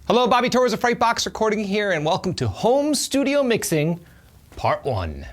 Hello, Bobby Torres of Frightbox Recording here, and welcome to Home Studio Mixing, Part 1.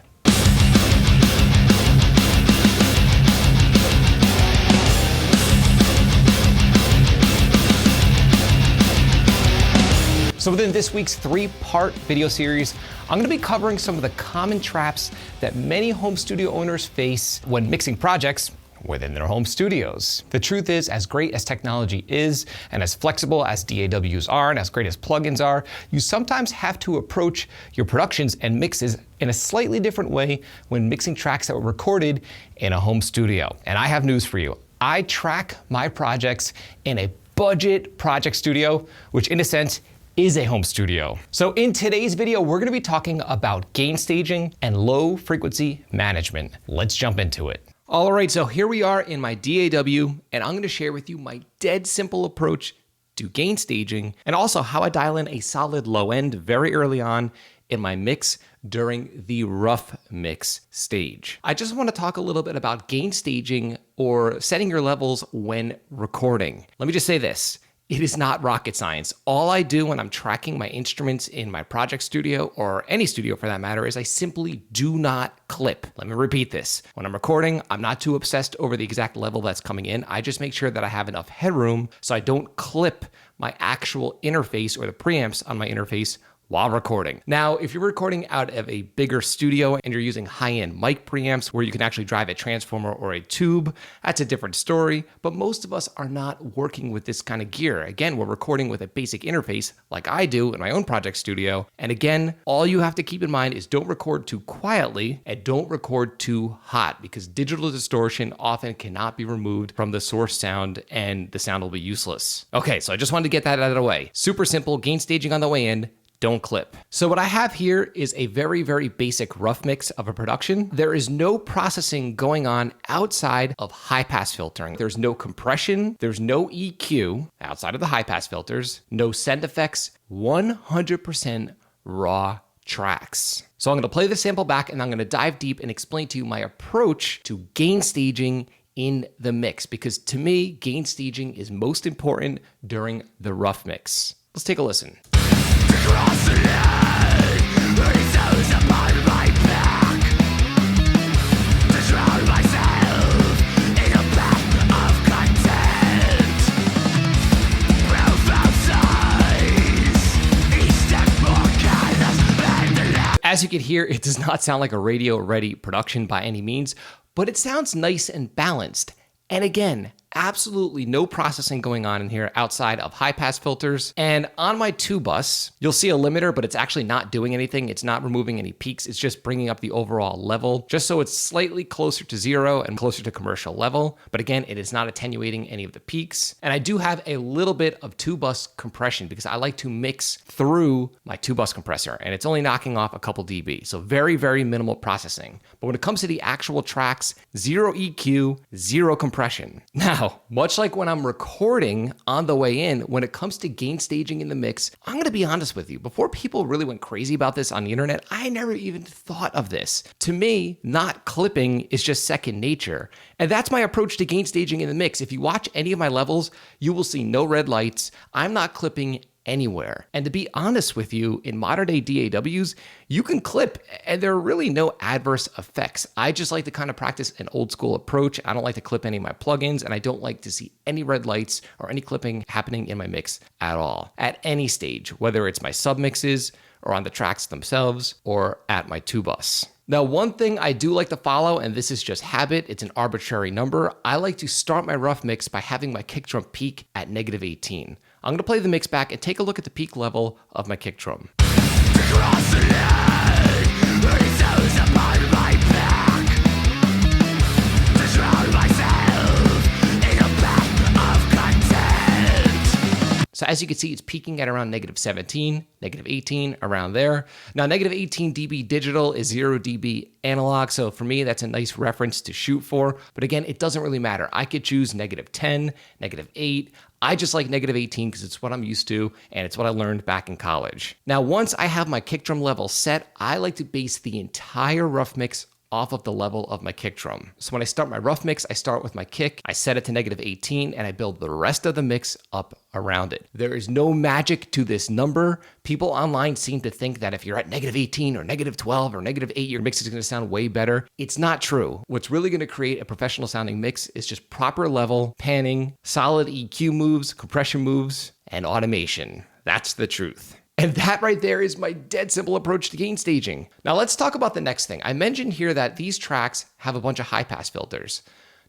So within this week's 3-part video series, I'm gonna be covering some of the common traps that many home studio owners face when mixing projects within their home studios. The truth is, as great as technology is, and as flexible as DAWs are, and as great as plugins are, you sometimes have to approach your productions and mixes in a slightly different way when mixing tracks that were recorded in a home studio. And I have news for you. I track my projects in a budget project studio, which in a sense is a home studio. So in today's video, we're gonna be talking about gain staging and low frequency management. Let's jump into it. All right, so here we are in my DAW, and I'm gonna share with you my dead simple approach to gain staging, and also how I dial in a solid low end very early on in my mix during the rough mix stage. I just wanna talk a little bit about gain staging or setting your levels when recording. Let me just say this. It is not rocket science. All I do when I'm tracking my instruments in my project studio, or any studio for that matter, is I simply do not clip. Let me repeat this. When I'm recording, I'm not too obsessed over the exact level that's coming in. I just make sure that I have enough headroom so I don't clip my actual interface or the preamps on my interface while recording. Now, if you're recording out of a bigger studio and you're using high-end mic preamps where you can actually drive a transformer or a tube, that's a different story, but most of us are not working with this kind of gear. Again, we're recording with a basic interface like I do in my own project studio. And again, all you have to keep in mind is don't record too quietly and don't record too hot, because digital distortion often cannot be removed from the source sound and the sound will be useless. Okay, so I just wanted to get that out of the way. Super simple, gain staging on the way in. Don't clip. So what I have here is a very, very basic rough mix of a production. There is no processing going on outside of high pass filtering. There's no compression, there's no EQ outside of the high pass filters, no send effects, 100% raw tracks. So I'm gonna play the sample back and I'm gonna dive deep and explain to you my approach to gain staging in the mix, because to me, gain staging is most important during the rough mix. Let's take a listen. Across the land, resounds upon my back, to drown myself in a bath of content. Profound sighs, each step more careless than the last. As you can hear, it does not sound like a radio-ready production by any means, but it sounds nice and balanced. And again, absolutely no processing going on in here outside of high pass filters. And on my 2-bus, you'll see a limiter, but it's actually not doing anything. It's not removing any peaks. It's just bringing up the overall level, just so it's slightly closer to 0 and closer to commercial level. But again, it is not attenuating any of the peaks. And I do have a little bit of 2-bus compression because I like to mix through my 2-bus compressor, and it's only knocking off a couple dB. So very, very minimal processing. But when it comes to the actual tracks, 0 EQ, 0 compression. Now, much like when I'm recording on the way in, when it comes to gain staging in the mix, I'm gonna be honest with you. Before people really went crazy about this on the internet, I never even thought of this. To me, not clipping is just second nature. And that's my approach to gain staging in the mix. If you watch any of my levels, you will see no red lights. I'm not clipping anywhere. And to be honest with you, in modern day DAWs, you can clip and there are really no adverse effects. I just like to kind of practice an old school approach. I don't like to clip any of my plugins, and I don't like to see any red lights or any clipping happening in my mix at all, at any stage, whether it's my submixes or on the tracks themselves or at my 2-bus. Now, one thing I do like to follow, and this is just habit, it's an arbitrary number, I like to start my rough mix by having my kick drum peak at -18. I'm gonna play the mix back and take a look at the peak level of my kick drum. Across the land, resounds upon my back, to drown myself in a bath of content. So as you can see, it's peaking at around -17, -18, around there. Now, -18 dB digital is 0 dB analog, so for me, that's a nice reference to shoot for. But again, it doesn't really matter. I could choose -10, -8. I just like -18 because it's what I'm used to and it's what I learned back in college. Now, once I have my kick drum level set, I like to base the entire rough mix off of the level of my kick drum. So when I start my rough mix, I start with my kick, I set it to -18, and I build the rest of the mix up around it. There is no magic to this number. People online seem to think that if you're at -18 or -12 or -8, your mix is gonna sound way better. It's not true. What's really gonna create a professional sounding mix is just proper level, panning, solid EQ moves, compression moves, and automation. That's the truth. And that right there is my dead simple approach to gain staging. Now let's talk about the next thing. I mentioned here that these tracks have a bunch of high pass filters.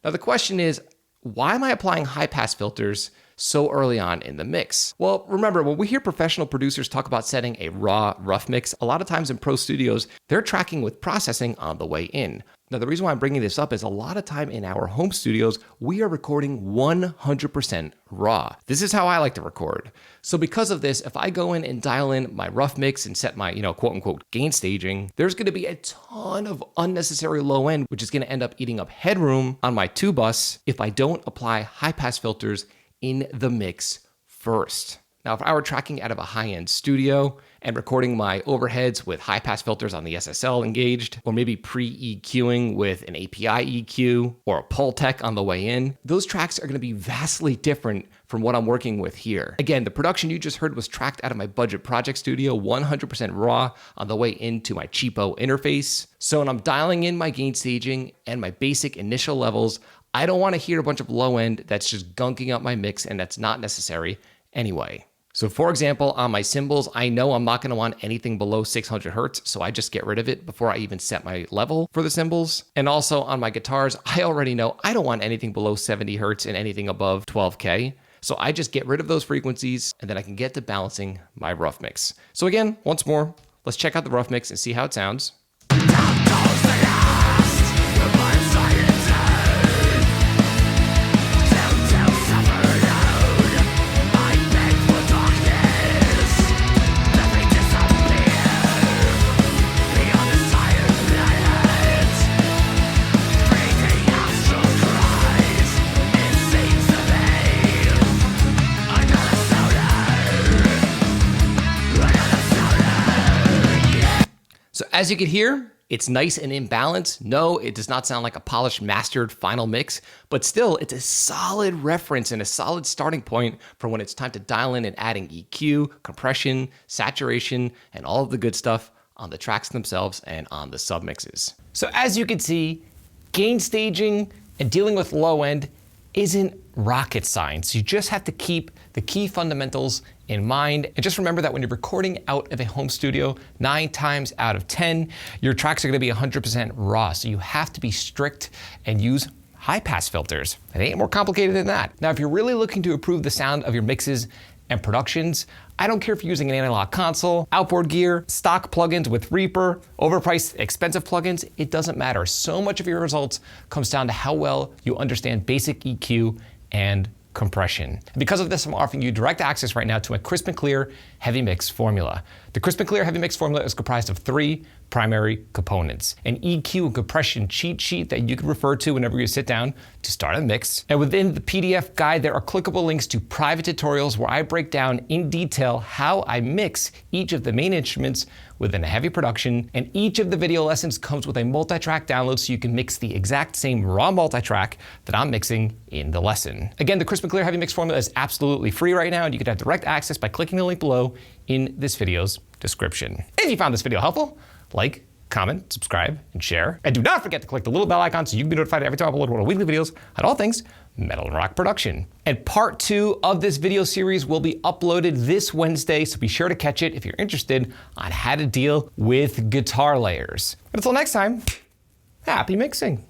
Now the question is, why am I applying high pass filters so early on in the mix? Well, remember, when we hear professional producers talk about setting a raw, rough mix, a lot of times in pro studios, they're tracking with processing on the way in. Now, the reason why I'm bringing this up is a lot of time in our home studios, we are recording 100% raw. This is how I like to record. So because of this, if I go in and dial in my rough mix and set my, quote unquote, gain staging, there's gonna be a ton of unnecessary low end, which is gonna end up eating up headroom on my 2-bus if I don't apply high pass filters in the mix first. Now, if I were tracking out of a high-end studio and recording my overheads with high-pass filters on the SSL engaged, or maybe pre-EQing with an API EQ or a Pultec on the way in, those tracks are gonna be vastly different from what I'm working with here. Again, the production you just heard was tracked out of my budget project studio, 100% raw on the way into my cheapo interface. So when I'm dialing in my gain staging and my basic initial levels, I don't wanna hear a bunch of low end that's just gunking up my mix, and that's not necessary anyway. So for example, on my cymbals, I know I'm not gonna want anything below 600 hertz, so I just get rid of it before I even set my level for the cymbals. And also on my guitars, I already know I don't want anything below 70 hertz and anything above 12K. So I just get rid of those frequencies, and then I can get to balancing my rough mix. So again, once more, let's check out the rough mix and see how it sounds. So as you can hear, it's nice and in balance. No, it does not sound like a polished, mastered final mix, but still, it's a solid reference and a solid starting point for when it's time to dial in and adding EQ, compression, saturation, and all of the good stuff on the tracks themselves and on the submixes. So as you can see, gain staging and dealing with low end isn't rocket science. You just have to keep the key fundamentals in mind. And just remember that when you're recording out of a home studio, 9 times out of 10, your tracks are gonna be 100% raw. So you have to be strict and use high pass filters. It ain't more complicated than that. Now, if you're really looking to improve the sound of your mixes and productions, I don't care if you're using an analog console, outboard gear, stock plugins with Reaper, overpriced, expensive plugins, it doesn't matter. So much of your results comes down to how well you understand basic EQ and compression. And because of this, I'm offering you direct access right now to a crisp and clear heavy mix formula. The crisp and clear heavy mix formula is comprised of 3 primary components: an EQ and compression cheat sheet that you can refer to whenever you sit down to start a mix. And within the PDF guide, there are clickable links to private tutorials where I break down in detail how I mix each of the main instruments within a heavy production. And each of the video lessons comes with a multi-track download so you can mix the exact same raw multi-track that I'm mixing in the lesson. Again, the crisp and clear heavy mix formula is absolutely free right now, and you can have direct access by clicking the link below in this video's description. If you found this video helpful, like, comment, subscribe, and share. And do not forget to click the little bell icon so you can be notified every time I upload one of weekly videos on all things metal and rock production. And part 2 of this video series will be uploaded this Wednesday, so be sure to catch it if you're interested on how to deal with guitar layers. But until next time, happy mixing.